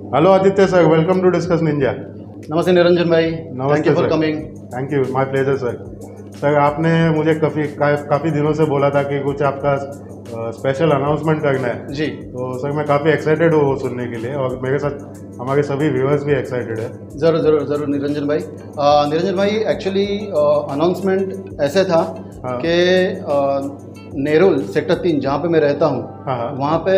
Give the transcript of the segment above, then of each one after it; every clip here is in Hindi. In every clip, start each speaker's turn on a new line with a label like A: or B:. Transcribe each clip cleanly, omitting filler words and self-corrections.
A: Hello Aditya sir, welcome to Discuss Ninja.
B: नमस्ते निरंजन भाई,
A: नमस्ते
B: thank you for
A: sir.
B: Coming.
A: Thank you, my pleasure sir. Sir आपने मुझे काफ़ी दिनों से बोला था कि कुछ आपका स्पेशल अनाउंसमेंट करना है,
B: जी
A: तो सर मैं काफ़ी एक्साइटेड हूँ वो सुनने के लिए, और मेरे साथ हमारे सभी व्यूअर्स भी एक्साइटेड है।
B: ज़रूर ज़रूर ज़रूर निरंजन भाई। निरंजन भाई एक्चुअली अनाउंसमेंट ऐसे था
A: हाँ।
B: कि नेरुल सेक्टर 3 जहाँ पे मैं रहता हूँ,
A: हाँ हाँ।
B: वहाँ पे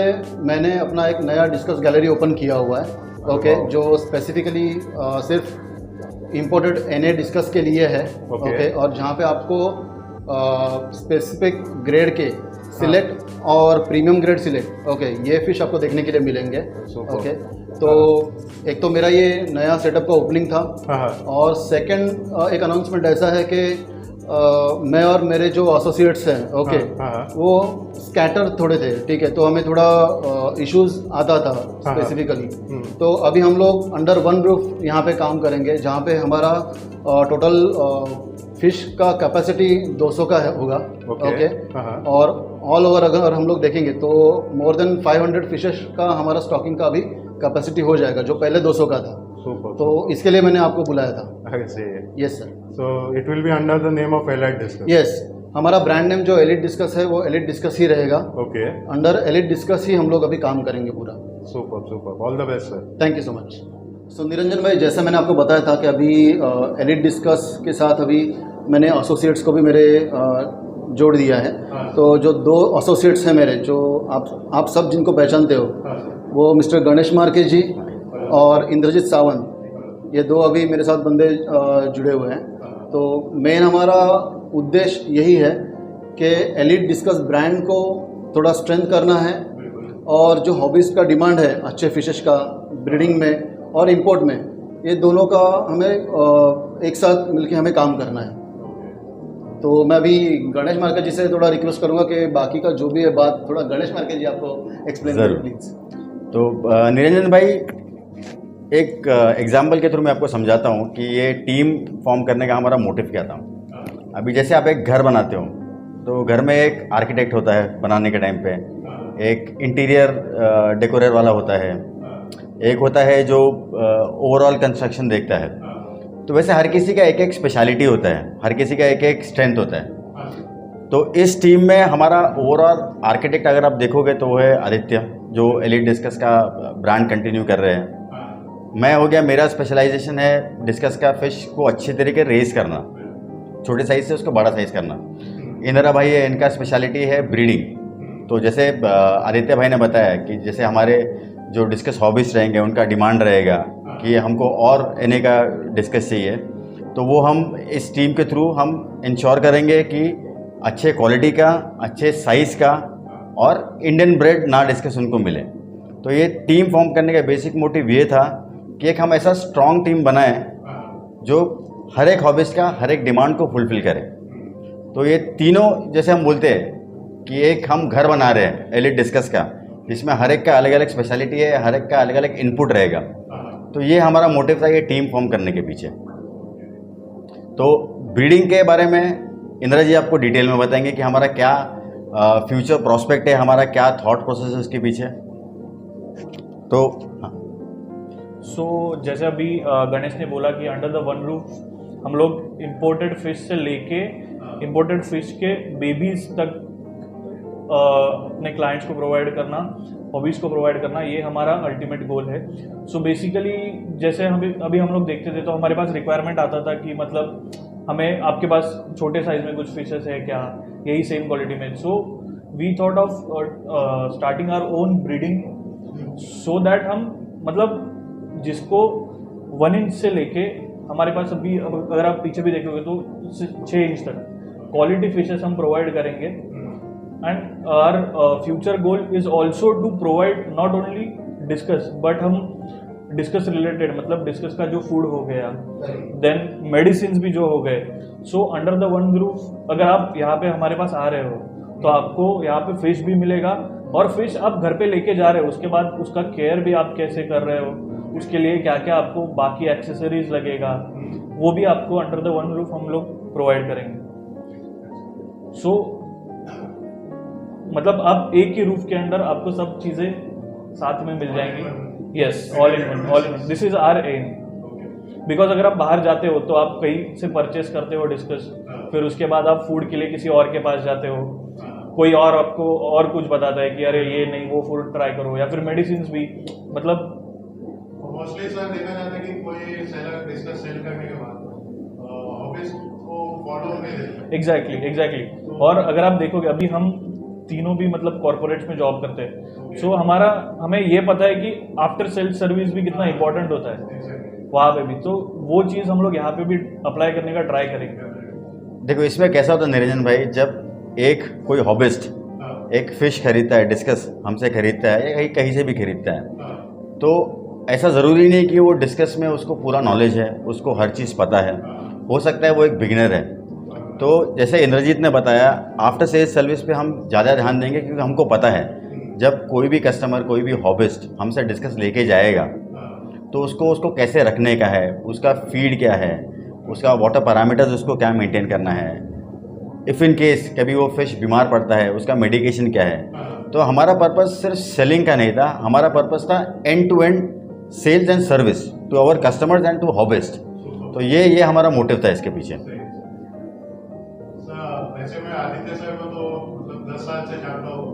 B: मैंने अपना एक नया डिस्कस गैलरी ओपन किया हुआ है। ओके,
A: वाह।
B: जो स्पेसिफिकली सिर्फ इम्पोर्टेड एनए डिस्कस के लिए है।
A: ओके।
B: ओके, और जहाँ पे आपको स्पेसिफिक ग्रेड के सिलेक्ट और प्रीमियम ग्रेड सिलेक्ट, ओके, ये फिश आपको देखने के लिए मिलेंगे।
A: Super.
B: ओके, तो एक तो मेरा ये नया सेटअप का ओपनिंग था,
A: हाँ हाँ।
B: और सेकंड एक अनाउंसमेंट ऐसा है कि मैं और मेरे जो एसोसिएट्स हैं, ओके,
A: हाँ हाँ।
B: वो स्कैटर थोड़े थे, ठीक है, तो हमें थोड़ा इश्यूज आता था
A: हाँ।
B: स्पेसिफिकली।
A: हम्म।
B: तो अभी हम लोग अंडर वन रूफ यहाँ पे काम करेंगे, जहाँ पे हमारा टोटल फिश का कैपेसिटी 200 का होगा। ओके,
A: हाँ हाँ।
B: और ऑल ओवर अगर हम लोग देखेंगे तो मोर देन 500 फिशेस का हमारा स्टॉकिंग का अभी कैपेसिटी हो जाएगा, जो पहले 200 का था।
A: सुपर।
B: तो इसके लिए मैंने आपको बुलाया था।
A: I see.
B: Yes sir,
A: So it will be under the name of Elite Discuss.
B: Yes, हमारा ब्रांड नेम जो एलिट डिस्कस है वो एलिट डिस्कस ही रहेगा।
A: Okay.
B: अंडर एलिट डिस्कस ही हम लोग अभी काम करेंगे पूरा।
A: Super, super. All the best sir.
B: Thank you so much. So Niranjan भाई, जैसे मैंने आपको बताया था कि अभी एलिट डिस्कस के साथ अभी मैंने एसोसिएट्स को भी मेरे जोड़ दिया है। तो जो दो एसोसिएट्स हैं मेरे, जो आप सब जिनको पहचानते हो, वो मिस्टर गणेश मार्के जी और इंद्रजीत सावंत, ये दो अभी मेरे साथ बंदे जुड़े हुए हैं। तो मेन हमारा उद्देश्य यही है कि एलिट डिस्कस ब्रांड को थोड़ा स्ट्रेंथ करना है, और जो हॉबीज़ का डिमांड है अच्छे फिशेस का ब्रीडिंग में और इंपोर्ट में, ये दोनों का हमें एक साथ मिलके हमें काम करना है। तो मैं अभी गणेश मार्के जी से थोड़ा रिक्वेस्ट करूंगा कि बाकी का जो भी है बात थोड़ा गणेश मार्के जी आपको एक्सप्लेन करें
C: ज़रूर।
B: प्लीज़।
C: तो निरंजन भाई, एक एग्जाम्पल के थ्रू मैं आपको समझाता हूँ कि ये टीम फॉर्म करने का हमारा मोटिव क्या था। अभी जैसे आप एक घर बनाते हो, तो घर में एक आर्किटेक्ट होता है बनाने के टाइम पे, एक इंटीरियर डेकोरेटर वाला होता है, एक होता है जो ओवरऑल कंस्ट्रक्शन देखता है। तो वैसे हर किसी का एक एक स्पेशलिटी होता है, हर किसी का एक एक स्ट्रेंथ होता है। तो इस टीम में हमारा ओवरऑल आर्किटेक्ट अगर आप देखोगे तो वो है आदित्य, जो एलिट डिस्कस का ब्रांड कंटिन्यू कर रहे हैं। मैं हो गया, मेरा स्पेशलाइजेशन है डिस्कस का फिश को अच्छी तरीके रेस करना, छोटे साइज़ से उसको बड़ा साइज़ करना। इंदिरा भाई है, इनका स्पेशलिटी है ब्रीडिंग। तो जैसे आदित्य भाई ने बताया कि जैसे हमारे जो डिस्कस हॉबीज रहेंगे, उनका डिमांड रहेगा कि हमको और एनए का डिस्कस चाहिए, तो वो हम इस टीम के थ्रू हम इंश्योर करेंगे कि अच्छे क्वालिटी का, अच्छे साइज़ का और इंडियन ब्रेड ना डिस्कस उनको मिले। तो ये टीम फॉर्म करने का बेसिक मोटिव ये था कि एक हम ऐसा स्ट्रॉन्ग टीम बनाएं जो हर एक हॉबीज़ का, हर एक डिमांड को फुलफ़िल करे। तो ये तीनों, जैसे हम बोलते हैं कि एक हम घर बना रहे हैं एलिट डिस्कस का, जिसमें हर एक का अलग अलग स्पेशलिटी है, हर एक का अलग अलग इनपुट रहेगा। तो ये हमारा मोटिव था ये टीम फॉर्म करने के पीछे। तो ब्रीडिंग के बारे में इंदिरा जी आपको डिटेल में बताएंगे कि हमारा क्या फ्यूचर प्रोस्पेक्ट है, हमारा क्या थॉट प्रोसेस है उसके पीछे। तो हाँ।
D: सो जैसे अभी गणेश ने बोला कि अंडर द वन रूफ हम लोग इम्पोर्टेड फिश से लेके इम्पोर्टेड फिश के बेबीज तक अपने क्लाइंट्स को प्रोवाइड करना, हॉबीज़ को प्रोवाइड करना, ये हमारा अल्टीमेट गोल है। सो बेसिकली जैसे अभी हम लोग देखते थे, तो हमारे पास रिक्वायरमेंट आता था कि मतलब हमें आपके पास छोटे साइज़ में कुछ फिशेस है क्या, यही सेम क्वालिटी में। So we thought of starting our own breeding, so that हम मतलब जिसको 1 इंच से लेके हमारे पास अभी अगर आप पीछे भी देखोगे तो 6 इंच तक क्वालिटी फिशेस हम प्रोवाइड करेंगे। And our future goal is also to provide not only discus, but हम डिस्कस रिलेटेड, मतलब डिस्कस का जो फूड हो गया, देन मेडिसिन भी जो हो गए। So under the one roof अगर आप यहाँ पे हमारे पास आ रहे हो, तो आपको यहाँ पे फिश भी मिलेगा, और फिश आप घर पे लेके जा रहे हो, उसके बाद उसका केयर भी आप कैसे कर रहे हो, उसके लिए क्या क्या आपको बाकी एक्सेसरीज लगेगा, वो भी आपको अंडर द वन रूफ हम लोग प्रोवाइड करेंगे। सो मतलब आप एक ही रूफ के अंदर आपको सब चीज़ें साथ में मिल जाएंगी। Yes, all in one, this is our aim. Because अगर आप बाहर जाते हो तो आप कहीं से परचेस करते हो डिस्कस, फिर उसके बाद आप फूड के लिए किसी और के पास जाते हो, कोई और आपको और कुछ बताता है कि अरे ये नहीं वो फूड ट्राई करो, या फिर मेडिसिन भी, मतलब
A: मोस्टली सर देखा जाता है कि कोई सेलर डिस्कस सेल करने के बाद हॉबीज को फॉलो नहीं देता।
D: एग्जैक्टली। और अगर आप देखोगे अभी हम तीनों भी मतलब कॉर्पोरेट्स में जॉब करते हैं, सो हमें ये पता है कि आफ्टर सेल्फ सर्विस भी कितना इंपॉर्टेंट होता है वहाँ पे भी, तो वो चीज़ हम लोग यहाँ पे भी अप्लाई करने का ट्राई करेंगे।
C: देखो इसमें कैसा होता है निरंजन भाई, जब एक कोई हॉबिस्ट एक फ़िश खरीदता है, डिस्कस हमसे खरीदता है या कहीं से भी खरीदता है, तो ऐसा ज़रूरी नहीं कि वो डिस्कस में उसको पूरा नॉलेज है, उसको हर चीज़ पता है। हो सकता है वो एक बिगिनर है। तो जैसे इंद्रजीत ने बताया, आफ्टर सेल्स सर्विस पे हम ज़्यादा ध्यान देंगे, क्योंकि हमको पता है जब कोई भी कस्टमर, कोई भी हॉबिस्ट हमसे डिस्कस लेके जाएगा तो उसको कैसे रखने का है, उसका फीड क्या है, उसका वाटर पैरामीटर्स उसको क्या मेंटेन करना है, इफ़ इन केस कभी वो फिश बीमार पड़ता है उसका मेडिकेशन क्या है। तो हमारा पर्पस सिर्फ सेलिंग का नहीं था, हमारा पर्पस था end to end sales and service to our customers and to hobbyist. तो ये हमारा मोटिव था इसके पीछे।
A: वैसे मैं आदित्य सर को तो मतलब 10 साल से जानता हूँ,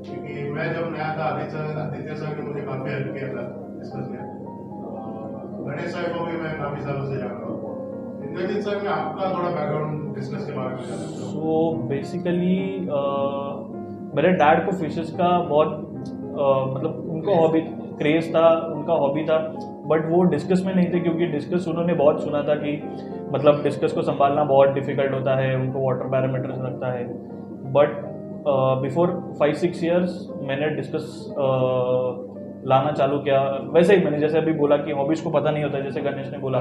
A: क्योंकि मैं जब नया था आदित्य सर ने मुझे काफ़ी हेल्प किया था डिस्कस में। गणेश सर को भी मैं काफ़ी सालों से जानता हूँ। इंद्रजीत सर, मैं आपका थोड़ा बैकग्राउंड डिस्कस के बारे में जानना चाहता हूँ।
D: सो बेसिकली मेरे डैड को फिशेस का बहुत मतलब उनको हॉबी क्रेज था, उनका हॉबी था, बट वो डिस्कस में नहीं थे, क्योंकि डिस्कस उन्होंने बहुत सुना था कि मतलब डिस्कस को संभालना बहुत डिफिकल्ट होता है, उनको वाटर पैरामीटर्स लगता है। बट बिफोर 5-6 ईयर्स मैंने डिस्कस लाना चालू किया। वैसे ही मैंने जैसे अभी बोला कि हॉबीज़ को पता नहीं होता, जैसे गणेश ने बोला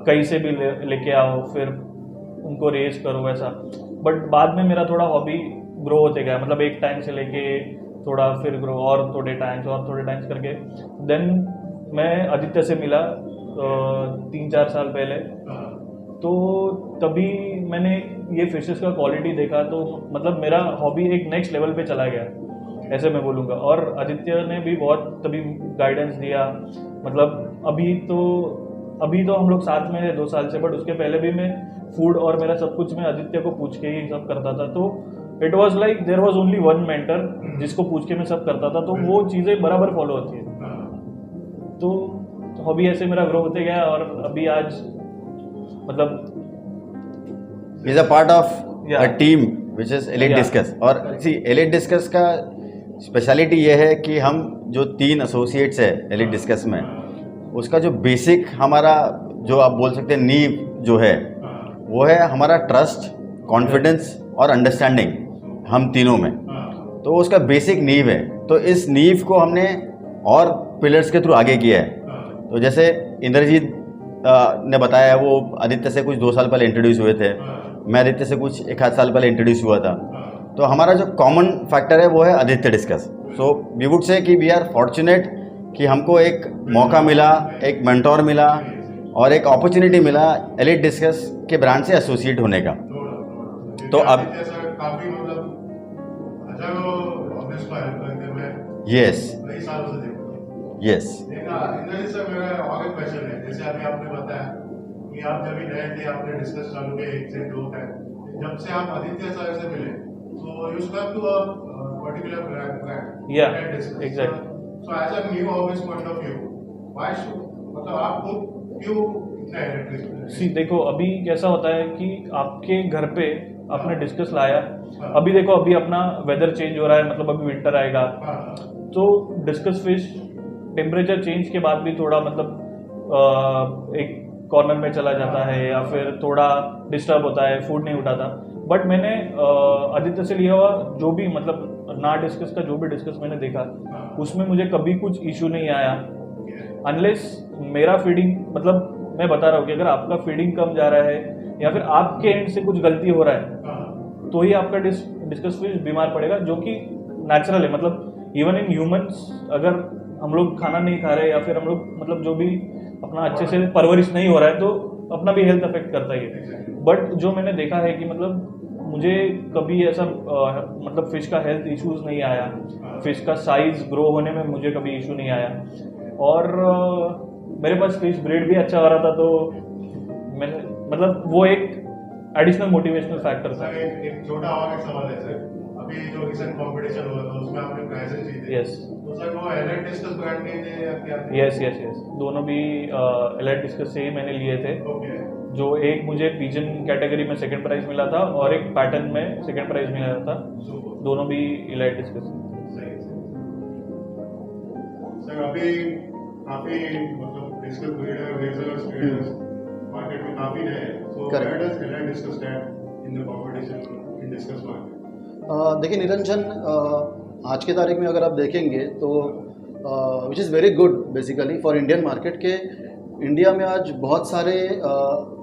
D: कहीं से भी लेके आओ फिर उनको रेस करो वैसा। बट बाद में मेरा थोड़ा हॉबी ग्रो होते गया, मतलब एक टाइम से लेके थोड़ा फिर ग्रो और थोड़े टाइम्स करके देन मैं आदित्य से मिला 3-4 साल पहले। तो तभी मैंने ये फिशेस का क्वालिटी देखा, तो मतलब मेरा हॉबी एक नेक्स्ट लेवल पे चला गया, ऐसे मैं बोलूँगा। और आदित्य ने भी बहुत तभी गाइडेंस दिया, मतलब अभी तो हम लोग साथ में है 2 साल से, बट उसके पहले भी मैं फूड और मेरा सब कुछ मैं आदित्य को पूछ के ही सब करता था। तो it was like there was only one mentor जिसको पूछ के मैं सब करता था, तो वो चीज़ें बराबर फॉलो होती है। तो हॉबी ऐसे मेरा ग्रो होते गया, और अभी आज मतलब
C: is a part of
D: Yeah.
C: A team which is elite
D: Yeah.
C: Discuss. और सी एलिट डिस्कस का स्पेशलिटी ये है कि हम जो 3 एसोसिएट्स है एलिट डिस्कस में, उसका जो बेसिक हमारा जो आप बोल सकते हैं नींव जो है वो है हमारा ट्रस्ट, कॉन्फिडेंस और अंडरस्टैंडिंग, हम तीनों में। तो उसका बेसिक नींव है। तो इस नींव को हमने और पिलर्स के थ्रू आगे किया है। तो जैसे इंद्रजीत ने बताया, वो आदित्य से कुछ 2 साल पहले इंट्रोड्यूस हुए थे, मैं आदित्य से कुछ 1 आध साल पहले इंट्रोड्यूस हुआ था। तो हमारा जो कॉमन फैक्टर है वो है Aditya discus. So we would say कि वी आर फॉर्चुनेट कि हमको एक मौका मिला, एक मेंटोर मिला और एक अपॉर्चुनिटी मिला एलिट डिस्कस के ब्रांड से एसोसिएट होने का। तो अब
A: काफी मतलब अच्छा ऑफिस को हेल्प करते हुए
C: यस
A: कई सालों से देखो।
C: यस
A: इंद्रजीत सर, मेरा और एक क्वेश्चन है। जैसे अभी आपने बताया कि आप जब भी नए थे आपने डिस्कस चालू किया 1 से 2 टाइम, जब से आप आदित्य सर से मिले, so you stuck to a particular brand.
D: Yeah,
A: brand discuss.
D: exactly.
A: So as a new hobbyist point of view, why should मतलब आप खुद क्यों इतना इलेक्ट्रिक?
D: सी देखो अभी कैसा होता है कि आपके घर पे आपने डिस्कस लाया, अभी देखो अभी अपना वेदर चेंज हो रहा है, मतलब अभी विंटर आएगा, तो डिस्कस फिश टेम्परेचर चेंज के बाद भी थोड़ा मतलब एक कॉर्नर में चला जाता है या फिर थोड़ा डिस्टर्ब होता है, फूड नहीं उठाता। बट मैंने आदित्य से लिया हुआ जो भी मतलब ना डिस्कस का जो भी डिस्कस मैंने देखा, उसमें मुझे कभी कुछ इशू नहीं आया, अनलेस मेरा फीडिंग, मतलब मैं बता रहा हूँ कि अगर आपका फीडिंग कम जा रहा है या फिर आपके एंड से कुछ गलती हो रहा है तो ही आपका डिस्कस फिश बीमार पड़ेगा, जो कि नेचुरल है। मतलब इवन इन ह्यूमंस अगर हम लोग खाना नहीं खा रहे या फिर हम लोग मतलब जो भी अपना अच्छे से परवरिश नहीं हो रहा है तो अपना भी हेल्थ अफेक्ट करता ही है। बट जो मैंने देखा है कि मतलब मुझे कभी ऐसा मतलब फ़िश का हेल्थ इश्यूज़ नहीं आया, फ़िश का साइज़ ग्रो होने में मुझे कभी इशू नहीं आया। और मेरे पास फिश ब्रीड भी अच्छा हो रहा था, तो मैंने मतलब वो एक एडिशनल मोटिवेशनल फैक्टर था।
A: सर एक छोटा और एक सवाल है सर, अभी जो रिसेंट कंपटीशन हुआ था उसमें आपने प्राइजेस जीते।
D: यस
A: तो सर वो एलाइट डिस्कस ब्रांड के थे या क्या?
D: यस यस यस, दोनों भी एलाइट डिस्कस से ही मैंने लिए थे।
A: ओके,
D: जो एक मुझे पिजन कैटेगरी में सेकंड प्राइज मिला था और एक पैटर्न में सेकंड प्राइज मिला था,
A: सुपर,
D: दोनों भी एलाइट डिस्कस।
A: सही सर। अभी काफी मतलब discus breeder raisers traders market में काफी नए हैं, तो
B: Correct.
A: Where does elite discus stand in the competition in discus market?
B: देखिए निरंजन, आज के तारीख में अगर आप देखेंगे तो which is very good basically for Indian market के इंडिया में आज बहुत सारे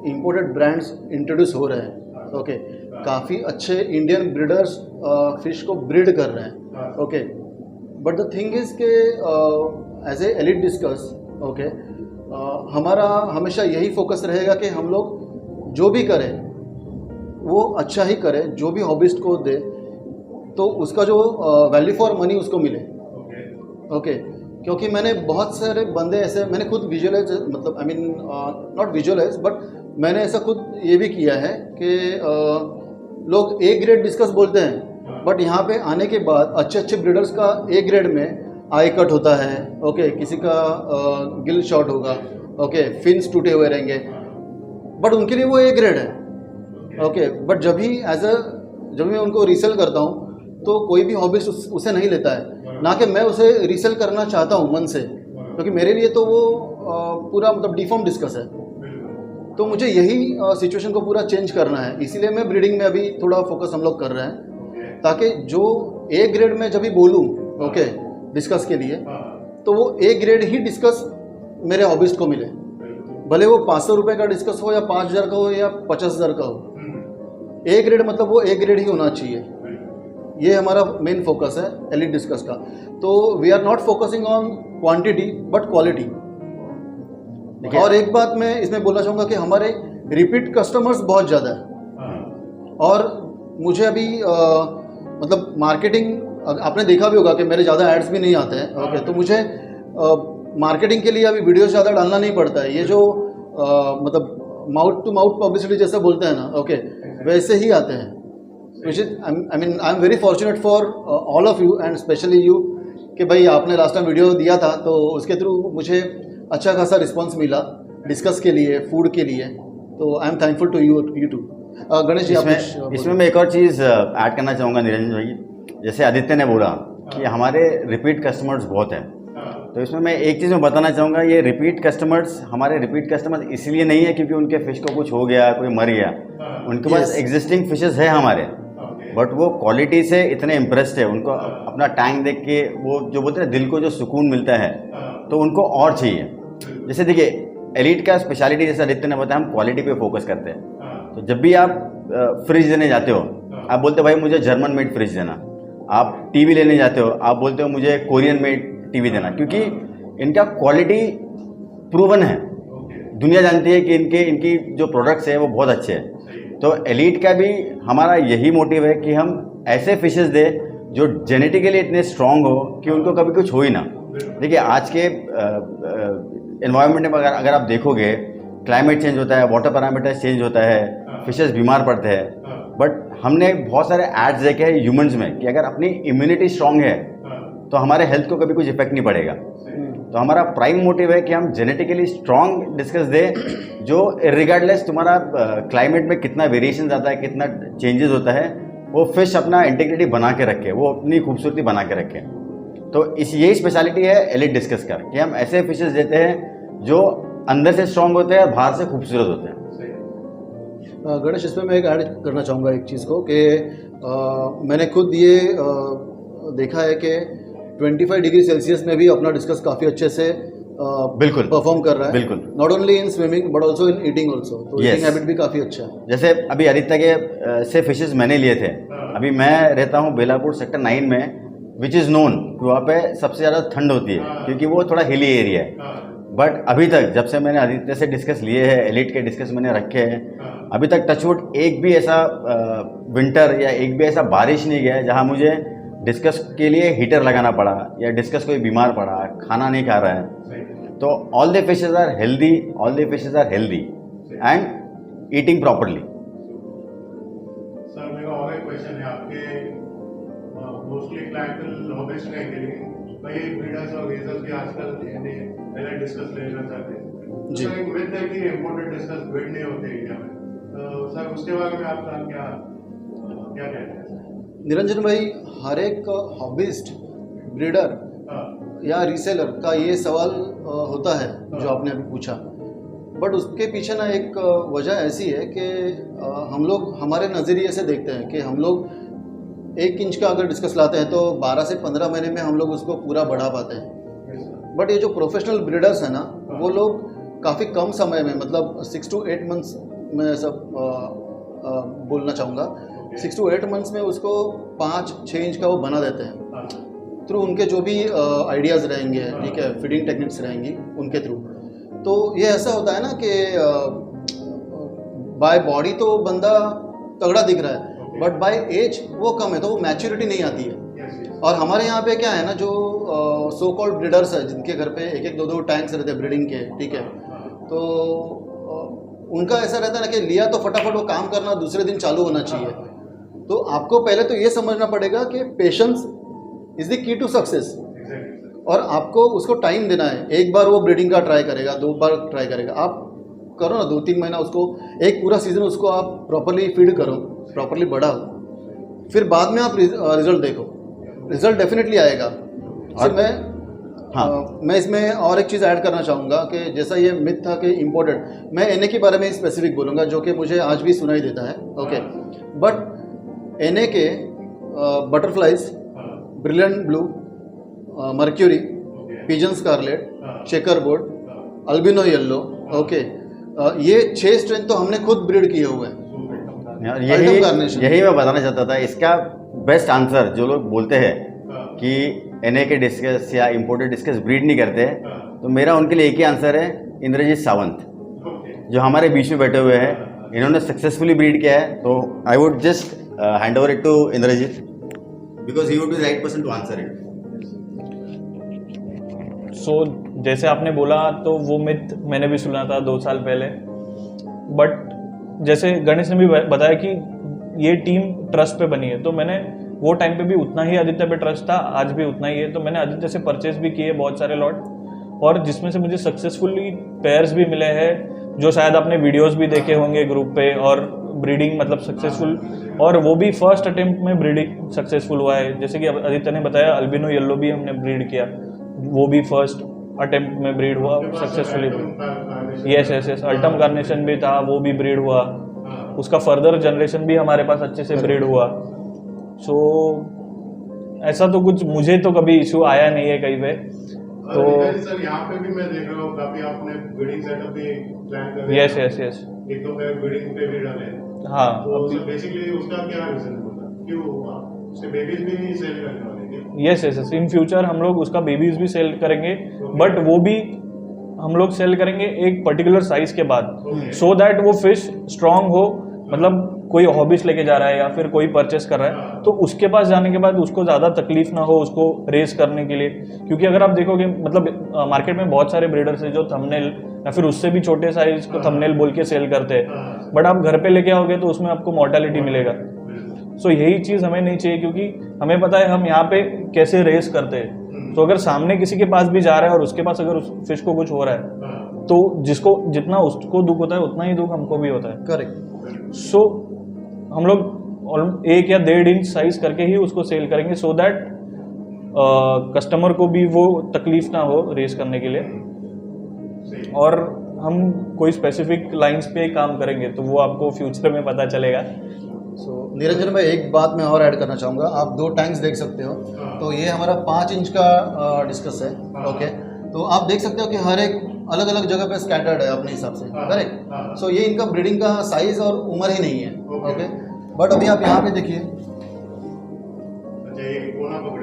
B: इंपोर्टेड ब्रांड्स इंट्रोड्यूस हो रहे हैं। ओके, काफ़ी अच्छे इंडियन ब्रीडर्स फिश को ब्रीड कर रहे हैं। Okay, but the thing is के as a elite discus, okay, हमारा हमेशा यही फोकस रहेगा कि हम लोग जो भी करें वो अच्छा ही करें, जो भी हॉबिस्ट को दे तो उसका जो वैल्यू फॉर मनी उसको मिले।
A: ओके,
B: ओके, क्योंकि मैंने बहुत सारे बंदे ऐसे मैंने खुद विजुअलाइज, मतलब I mean not visualise but मैंने ऐसा खुद ये भी किया है कि लोग ए ग्रेड डिस्कस बोलते हैं, बट यहाँ पे आने के बाद अच्छे अच्छे ब्रीडर्स का ए ग्रेड में आई कट होता है। ओके, किसी का गिल शॉट होगा, ओके, फिन्स टूटे हुए रहेंगे, बट उनके लिए वो ए ग्रेड है। ओके, बट जब मैं उनको रीसेल करता हूँ तो कोई भी हॉबिस्ट उसे नहीं लेता है, ना कि मैं उसे रीसेल करना चाहता हूँ मन से, क्योंकि मेरे लिए तो वो पूरा मतलब डिफॉर्म डिस्कस है। तो मुझे यही सिचुएशन को पूरा चेंज करना है, इसीलिए मैं ब्रीडिंग में अभी थोड़ा फोकस हम लोग कर रहे हैं, ताकि जो ए ग्रेड में जब भी बोलूँ ओके डिस्कस के लिए, तो वो ए ग्रेड ही डिस्कस मेरे हॉबिस्ट को मिले, भले वो 500 रुपये का डिस्कस हो या 5000 का हो या 50,000 का हो। ए ग्रेड मतलब वो ए ग्रेड ही होना चाहिए, ये हमारा मेन फोकस है एलिट डिस्कस का। तो we are not focusing on quantity but quality. और एक बात मैं इसमें बोलना चाहूँगा कि हमारे रिपीट कस्टमर्स बहुत ज़्यादा है, और मुझे अभी मतलब मार्केटिंग आपने देखा भी होगा कि मेरे ज़्यादा एड्स भी नहीं आते हैं। ओके, तो मुझे मार्केटिंग के लिए अभी वीडियोस ज़्यादा डालना नहीं पड़ता है, ये जो मतलब माउथ टू माउथ पब्लिसिटी जैसे बोलते हैं ना, ओके, वैसे ही आते हैं। Which is I mean I am very fortunate for all of you and specially you कि भाई आपने लास्ट टाइम वीडियो दिया था तो उसके थ्रू मुझे अच्छा खासा रिस्पांस मिला डिस्कस के लिए, फूड के लिए, तो I am thankful to you too. Ganesh ji,
C: इसमें मैं एक और चीज़ ऐड करना चाहूँगा निरंजन भाई, जैसे आदित्य ने बोला कि हमारे रिपीट कस्टमर्स बहुत हैं, तो इसमें मैं एक चीज़ मैं बताना चाहूँगा, ये रिपीट कस्टमर्स हमारे रिपीट कस्टमर्स इसलिए नहीं है क्योंकि उनके फिश को कुछ हो गया, कोई मर गया, उनके पास एग्जिस्टिंग फिशेस है हमारे, बट वो क्वालिटी से इतने इम्प्रेस्ड है, उनको अपना टैंक देख के वो जो बोलते हैं दिल को जो सुकून मिलता है, तो उनको और चाहिए। जैसे देखिए एलिट का स्पेशलिटी, जैसे आदित्य ने बताया, हम क्वालिटी पे फोकस करते हैं। तो जब भी आप फ्रिज लेने जाते हो, आप बोलते हो भाई मुझे जर्मन मेड फ्रिज देना, आप टीवी लेने जाते हो, आप बोलते हो मुझे कोरियन मेड टीवी देना, क्योंकि इनका क्वालिटी प्रूवन है, दुनिया जानती है कि इनकी जो प्रोडक्ट्स है वो बहुत अच्छे हैं। तो एलिट का भी हमारा यही मोटिव है कि हम ऐसे फिशेस दे जो जेनेटिकली इतने स्ट्रांग हो कि उनको कभी कुछ हो ही ना। देखिए आज के एनवायरनमेंट में अगर आप देखोगे, क्लाइमेट चेंज होता है, वाटर पैरामीटर्स चेंज होता है, फिशेस बीमार पड़ते हैं, बट हमने बहुत सारे एड्स देखे हैं ह्यूमंस में कि अगर अपनी इम्यूनिटी स्ट्रांग है तो हमारे हेल्थ को कभी कुछ इफेक्ट नहीं पड़ेगा। तो हमारा प्राइम मोटिव है कि हम जेनेटिकली स्ट्रांग डिस्कस दें, जो रिगार्डलेस तुम्हारा क्लाइमेट में कितना वेरिएशन आता है, कितना चेंजेस होता है, वो फिश अपना इंटीग्रिटी बना के रखे, वो अपनी खूबसूरती बना के रखे। तो यही स्पेशलिटी है एलिट डिस्कस का कि हम ऐसे फिशेस देते हैं जो अंदर से स्ट्रांग होते हैं और बाहर से खूबसूरत होते हैं।
B: गणेश, इसमें मैं एक ऐड करना चाहूँगा एक चीज़ को कि मैंने खुद ये देखा है कि 25 डिग्री सेल्सियस में भी अपना डिस्कस काफ़ी अच्छे से
C: बिल्कुल
B: परफॉर्म कर रहा है,
C: बिल्कुल,
B: not only in swimming but also in eating also. तो ईटिंग हैबिट भी काफ़ी अच्छा है।
C: जैसे अभी आदित्य के से फिशेस मैंने लिए थे, अभी मैं रहता हूँ बेलापुर सेक्टर 9 में, विच इज़ नोन कि वहाँ पे सबसे ज़्यादा ठंड होती है क्योंकि वो थोड़ा हिली एरिया है। बट अभी तक जब से मैंने आदित्य से डिस्कस लिए हैं, एलिट के डिस्कस मैंने रखे हैं, अभी तक टचवुड एक भी ऐसा विंटर या एक भी ऐसा बारिश नहीं गया है जहाँ मुझे डिस्कस के लिए हीटर लगाना पड़ा या डिस्कस कोई बीमार पड़ा, खाना नहीं खा रहा है, तो all the fishes are healthy, and eating properly.
A: Sir मेरा और एक क्वेश्चन है, आपके मोस्टली क्लाइंटल हॉबिस्ट रहेंगे, लेकिन कई ब्रीडर्स और रेजर्स भी आजकल पहले डिस्कस लेना चाहते हैं।
B: जी।
A: सर एक मिथ है कि इम्पोर्टेड डिस्कस ब्रीड नहीं होते इंडिया में, तो सर उसके बारे में आपका क्या कहते हैं?
B: निरंजन भाई, हर एक हॉबिस्ट ब्रीडर
A: हाँ,
B: या रीसेलर का ये सवाल होता है जो आपने अभी पूछा, बट उसके पीछे ना एक वजह ऐसी है कि हम लोग हमारे नज़रिए से देखते हैं कि हम लोग 1 इंच का अगर डिस्कस लाते हैं तो 12 से 15 महीने में हम लोग उसको पूरा बढ़ा पाते हैं।
A: yes, sir.
B: बट ये जो प्रोफेशनल ब्रीडर्स हैं ना, वो लोग काफ़ी कम समय में, मतलब 6 to 8 मंथ्स में सब बोलना चाहूँगा, 6 to 8 मंथ्स में उसको 5-6 इंच का वो बना देते हैं
A: हाँ,
B: थ्रू उनके जो भी आइडियाज़ रहेंगे, ठीक है, फीडिंग टेक्निक्स रहेंगी उनके थ्रू। तो ये ऐसा होता है ना कि बाय बॉडी तो बंदा तगड़ा दिख रहा है, बट बाय एज वो कम है, तो वो मैच्योरिटी नहीं आती है।
A: yes, yes.
B: और हमारे यहाँ पे क्या है ना, जो सो कॉल्ड ब्रीडर्स है जिनके घर पे 1-1, 2-2 टैंक्स रहते हैं ब्रीडिंग के, ठीक है, तो उनका ऐसा रहता है ना कि लिया तो फटाफट वो काम करना दूसरे दिन चालू होना चाहिए। तो आपको पहले तो ये समझना पड़ेगा कि patience is the key to success,
A: Exactly, sir.
B: और आपको उसको टाइम देना है। एक बार वो ब्रीडिंग का ट्राई करेगा, 2 बार ट्राई करेगा, आप करो ना 2-3 महीना उसको, एक पूरा सीज़न उसको आप प्रॉपरली फीड करो, प्रॉपरली बढ़ाओ, फिर बाद में आप रिजल्ट देखो, रिजल्ट डेफिनेटली आएगा। और मैं इसमें और एक चीज़ ऐड करना चाहूँगा कि जैसा ये मिथ था कि इम्पोर्टेड, मैं एनए के बारे में स्पेसिफिक बोलूँगा जो कि मुझे आज भी सुनाई देता है, ओके। बट एनए के butterflies, brilliant blue, mercury, pigeon scarlet, checker board, albino yellow, okay, ये 6 स्ट्रेन तो हमने खुद ब्रीड किए हुए हैं।
C: यार
B: Ultim Carnation।
C: यही मैं बताना चाहता था। इसका बेस्ट आंसर जो लोग बोलते हैं कि एनए के डिस्कस या इम्पोर्टेड डिस्कस ब्रीड नहीं करते, तो मेरा उनके लिए एक ही आंसर है, इंद्रजीत सावंत, जो हमारे बीच में बैठे हुए हैं, इन्होंने सक्सेसफुली ब्रीड किया है। तो I would just hand over it to Indrajit because he would be right person to answer it.
D: So जैसे आपने बोला, तो वो मिथ मैंने भी सुना था 2 साल पहले, बट जैसे गणेश ने भी बताया कि ये टीम ट्रस्ट पे बनी है, तो मैंने वो टाइम पे भी उतना ही आदित्य पे ट्रस्ट था, आज भी उतना ही है। तो मैंने आदित्य से परचेज भी किए बहुत सारे लॉट, और जिसमें से मुझे सक्सेसफुली पेयर्स भी मिले हैं, जो शायद आपने वीडियोस भी देखे होंगे ग्रुप पे, और ब्रीडिंग मतलब सक्सेसफुल, और वो भी फर्स्ट अटेम्प्ट में ब्रीडिंग सक्सेसफुल हुआ है। जैसे कि आदित्य ने बताया, अल्बिनो येलो भी हमने ब्रीड किया, वो भी फर्स्ट अटेम्प्ट में ब्रीड हुआ सक्सेसफुली। यस, अल्टम कार्नेशन भी था, वो भी ब्रीड हुआ, उसका फर्दर जनरेशन भी हमारे पास अच्छे से ब्रीड हुआ। सो ऐसा तो कुछ मुझे तो कभी इशू आया नहीं है कहीं पे। तो
A: सर यहाँ पे भी मैं देख रहा हूँ काफी आपने ब्रीडिंग सेटअप भी प्लान कर रहे
D: यस
A: हैं।
D: यस यस
A: एक तो मैं ब्रीडिंग पे भी डाले,
D: हाँ,
A: तो सर बेसिकली उसका क्या रीजन होता है, क्यों उसके बेबीज भी सेल करने वाले हैं?
D: यस यस इन फ्यूचर हम लोग उसका बेबीज भी सेल करेंगे, बट वो भी हम लोग सेल करेंगे एक पर्टिकुलर साइज के बाद, सो दैट वो फिश स्ट्रांग हो। मतलब कोई हॉबीज लेके जा रहा है या फिर कोई परचेस कर रहा है, तो उसके पास जाने के बाद उसको ज़्यादा तकलीफ ना हो उसको रेस करने के लिए। क्योंकि अगर आप देखोगे, मतलब मार्केट में बहुत सारे ब्रीडर्स हैं जो थंबनेल या फिर उससे भी छोटे साइज को थंबनेल बोल के सेल करते हैं, बट आप घर पे लेके आओगे तो उसमें आपको मॉर्टेलिटी मिलेगा। सो यही चीज़ हमें नहीं चाहिए, क्योंकि हमें पता है हम यहाँ पे कैसे रेस करते हैं। तो अगर सामने किसी के पास भी जा रहा है और उसके पास अगर उस फिश को कुछ हो रहा है, तो जिसको जितना उसको दुख होता है उतना ही दुख हमको भी होता है।
B: करेक्ट।
D: सो हम लोग 1 या 1.5 इंच साइज करके ही उसको सेल करेंगे, सो दैट कस्टमर को भी वो तकलीफ ना हो रेस करने के लिए। और हम कोई स्पेसिफिक लाइंस पे काम करेंगे तो वो आपको फ्यूचर में पता चलेगा।
B: निरंजन भाई, एक बात मैं और ऐड करना चाहूँगा। आप 2 टैंक्स देख सकते हो, तो ये हमारा 5 इंच का डिस्कस है, ओके। तो आप देख सकते हो कि हर एक अलग अलग जगह पे स्कैटर्ड है अपने हिसाब से, करेक्ट। सो ये इनका ब्रीडिंग का साइज और उम्र ही नहीं है, ओके। बट अभी आप यहाँ पे देखिए,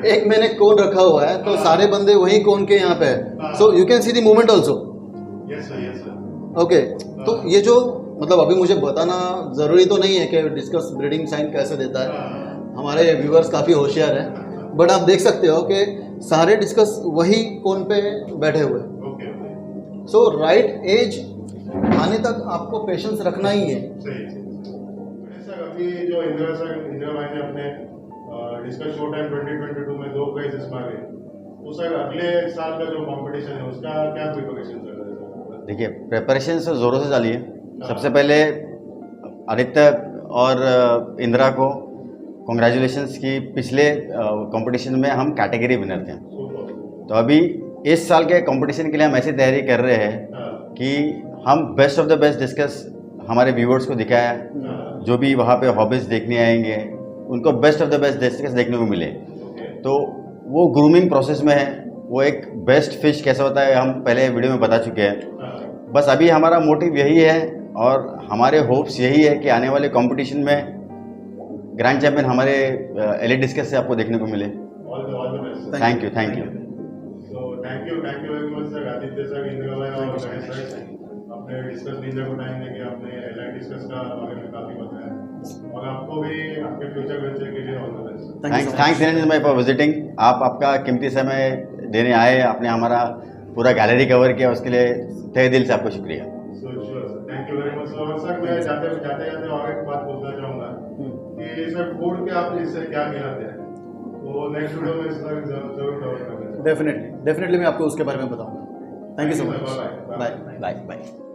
B: एक मैंने कोन रखा हुआ है, तो सारे बंदे वही कोन के यहाँ पे है। So you can see the movement also, okay. तो ये जो मतलब अभी मुझे बताना ज़रूरी तो नहीं है कि डिस्कस ब्रीडिंग साइन कैसे देता है, हमारे व्यूअर्स काफ़ी होशियार हैं, बट आप देख सकते हो कि सारे डिस्कस वही कोन पे बैठे हुए हैं।
A: Okay okay
B: so right age आने तक आपको पेशेंस रखना ही है।
A: सही गणेश सर, अभी जो इंदिरा भाई ने अपने डिस्कस शो टाइम 2022 में 2 प्राइजेस मांगे, तो सर अगले साल का जो कंपटीशन है उसका क्या प्रिपरेशन चल रहा है सर?
C: देखिए प्रिपरेशन से ज़ोरों से चली है। सबसे पहले आदित्य और इंदिरा को कॉन्ग्रेचुलेशंस की पिछले कंपटीशन में हम कैटेगरी विनर थे।
A: सुपर।
C: तो अभी इस साल के कंपटीशन के लिए हम ऐसी तैयारी कर रहे हैं
A: हाँ,
C: कि हम best of the best discuss हमारे व्यूवर्स को दिखाया,
A: हाँ,
C: जो भी वहाँ पे हॉबीज़ देखने आएंगे उनको best of the best discuss देखने को मिले।
A: ओके,
C: तो वो ग्रूमिंग प्रोसेस में है। वो एक बेस्ट फिश कैसा होता है हम पहले वीडियो में बता चुके हैं।
A: हाँ,
C: बस अभी हमारा मोटिव यही है और हमारे होप्स यही है कि आने वाले कंपटीशन में ग्रैंड चैंपियन हमारे एलिट डिस्कस से आपको देखने को मिले।
A: All the best.
C: Thank you thank you.
A: So thank you very much sir, Aditya sir, Indira भाई और गणेश सर, अपने डिस्कस नींजा को टाइम देके आपने एलाइट डिस्कस का बारे में काफी बताया, और आपको भी आपके फ्यूचर वेंचर के लिए all the best.
C: Thanks Niranjan भाई फॉर विजिटिंग। आप आपका कीमती समय देने आए, आपने हमारा पूरा गैलरी कवर किया, उसके लिए तहे दिल से आपको शुक्रिया।
A: So sure sir, thank you very much. और सर मैं जाते जाते और एक बात पूछना चाहूँगा कि सर फूड के आप इससे क्या खिलाते हैं, तो नेक्स्ट वीडियो में सर जरूर कवर करेंगे।
B: डेफिनेटली मैं आपको उसके बारे में बताऊंगा। Thank you so much.
A: Bye
B: bye.
C: Bye bye.